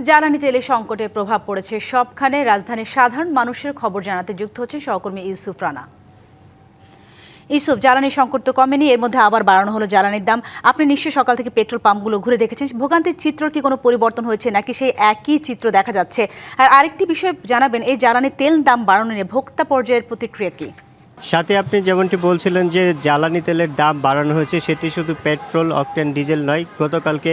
জ্বালানি তেলের সংকটের প্রভাব পড়েছে সবখানে। রাজধানীর সাধারণ মানুষের খবর জানাতে যুক্ত হচ্ছে সহকর্মী ইউসুফ রানা। ইউসুফ, জ্বালানি সংকট তো কমেনি, এর মধ্যে আবার বাড়ানো হলো জ্বালানির দাম। আপনি নিশ্চয়ই সকাল থেকে পেট্রোল পাম্পগুলো ঘুরে দেখেছেন। ভোগান্তির চিত্র কি কোনো পরিবর্তন হয়েছে নাকি সেই একই চিত্র দেখা যাচ্ছে? আর আরেকটি বিষয় জানাবেন, এই জ্বালানি তেল দাম বাড়ানো নিয়ে ভোক্তা পর্যায়ের প্রতিক্রিয়া কি? সাথে আপনি যেমনটি বলছিলেন যে জ্বালানি তেলের দাম বাড়ানো হয়েছে, সেটি শুধু পেট্রোল, অকটেন, ডিজেল নয়, গতকালকে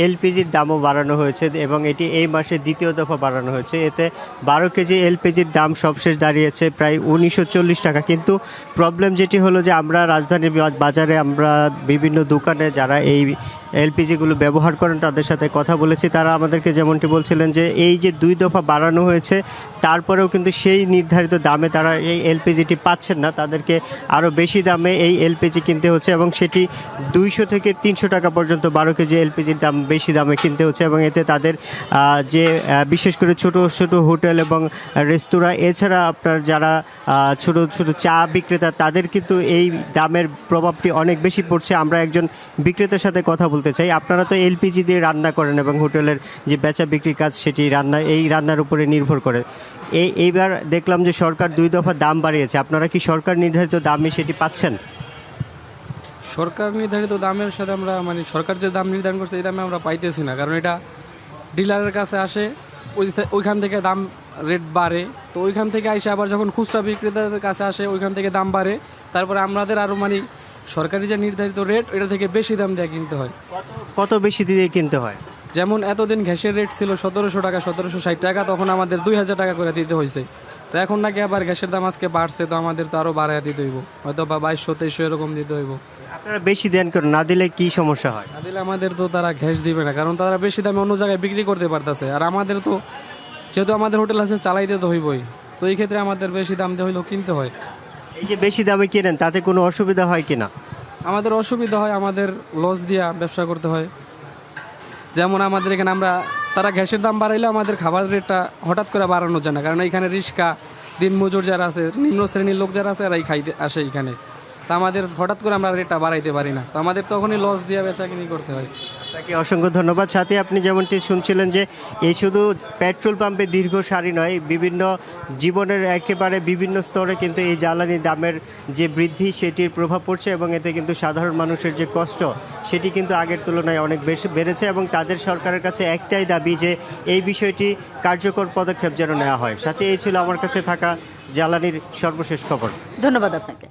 এলপিজির দামও বাড়ানো হয়েছে এবং এটি এই মাসে দ্বিতীয় দফা বাড়ানো হয়েছে। এতে 12 কেজি এলপিজির দাম সবশেষ দাঁড়িয়েছে প্রায় 1940 টাকা। কিন্তু প্রবলেম যেটি হলো যে আমরা রাজধানীর বাজারে আমরা বিভিন্ন দোকানে যারা এই এলপিজিগুলো ব্যবহার করেন তাদের সাথে কথা বলেছি। তারা আমাদেরকে যেমনটি বলছিলেন যে এই যে 2 দফা বাড়ানো হয়েছে তারপরেও কিন্তু সেই নির্ধারিত দামে তারা এই এলপিজিটি পাচ্ছেন না, তাদেরকে আরও বেশি দামে এই এলপিজি কিনতে হচ্ছে এবং সেটি 200 থেকে 300 টাকা পর্যন্ত 12 কেজি এলপিজির দাম বেশি দামে কিনতে হচ্ছে। এবং এতে তাদের যে বিশেষ করে ছোট ছোট হোটেল এবং রেস্তোরাঁ, এছাড়া আপনার যারা ছোট ছোট চা বিক্রেতা, তাদের কিন্তু এই দামের প্রভাবটি অনেক বেশি পড়ছে। আমরা একজন বিক্রেতার সাথে কথা বলতে চাই। আপনারা তো এলপিজি দিয়ে রান্না করেন এবং হোটেলের যে বেচা বিক্রির কাজ সেটি রান্নার উপরে নির্ভর করে। এইবার দেখলাম যে সরকার 2 দফা দাম বাড়িয়েছে। আপনারা কি সরকার নির্ধারিত দামে সেটি পাচ্ছেন? সরকার নির্ধারিত দামের সাথে আমরা সরকার যে দাম নির্ধারণ করছে এই দামে আমরা পাইতেছি না, কারণ এটা ডিলারের কাছে আসে, ওইখান থেকে দাম রেট বাড়ে, তো ওইখান থেকে এসে আবার যখন খুচরা বিক্রেতাদের কাছে আসে ওইখান থেকে দাম বাড়ে, তারপরে আমাদের আরও সরকারি যে নির্ধারিত রেট এটা থেকে বেশি দাম দিয়ে কিনতে হয়। কত বেশি দিয়ে কিনতে হয়? যেমন এতদিন গ্যাসের রেট ছিল 1700 টাকা, 1760 টাকা, তখন আমাদের 2000 টাকা করে দিতে হয়েছে। তো এখন নাকি আবার গ্যাসের দাম আজকে বাড়ছে, তো আমাদের তো আরও বাড়ায় দিতে হইব, হয়তো বা 2200-2300 এরকম দিতে হইব। আপনারা বেশি দেন করেন, না দিলে কি সমস্যা হয়? না দিলে আমাদের তো তারা গ্যাস দিবে না, কারণ তারা বেশি দামে অন্য জায়গায় বিক্রি করতে পারতেছে। আর আমাদের তো যেহেতু আমাদের হোটেল আছে চালাইতে তো হইবই, তো এই ক্ষেত্রে আমাদের বেশি দাম দিয়ে হইলেও কিনতে হয়। এই যে বেশি দামে কিনেন তাতে কোনো অসুবিধা হয় কিনা? আমাদের অসুবিধা হয়, আমাদের লস দিয়া ব্যবসা করতে হয়। যেমন আমাদের এখানে তারা গ্যাসের দাম বাড়াইলে আমাদের খাবার রেটটা হঠাৎ করে বাড়ানো যায় না, কারণ এখানে রিক্সা, দিনমজুর যারা আছে, নিম্ন শ্রেণীর লোক যারা আছে এরাই খাইতে আসে এখানে। তা আমাদের হঠাৎ করে আমরা রেটটা বাড়াইতে পারি না, তো আমাদের তখনই লস দিয়ে বেচা কিনি করতে হয়। আপনাকে অসংখ্য ধন্যবাদ। সাথে আপনি যেমনটি শুনছিলেন যে এই শুধু পেট্রোল পাম্পে দীর্ঘ সারি নয়, বিভিন্ন জীবনের একেবারে বিভিন্ন স্তরে কিন্তু এই জ্বালানি দামের যে বৃদ্ধি সেটির প্রভাব পড়ছে এবং এতে কিন্তু সাধারণ মানুষের যে কষ্ট সেটি কিন্তু আগের তুলনায় অনেক বেশি বেড়েছে এবং তাদের সরকারের কাছে একটাই দাবি যে এই বিষয়টি কার্যকর পদক্ষেপ যেন নেওয়া হয়। সাথে এই ছিল আমার কাছে থাকা জ্বালানির সর্বশেষ খবর। ধন্যবাদ আপনাকে।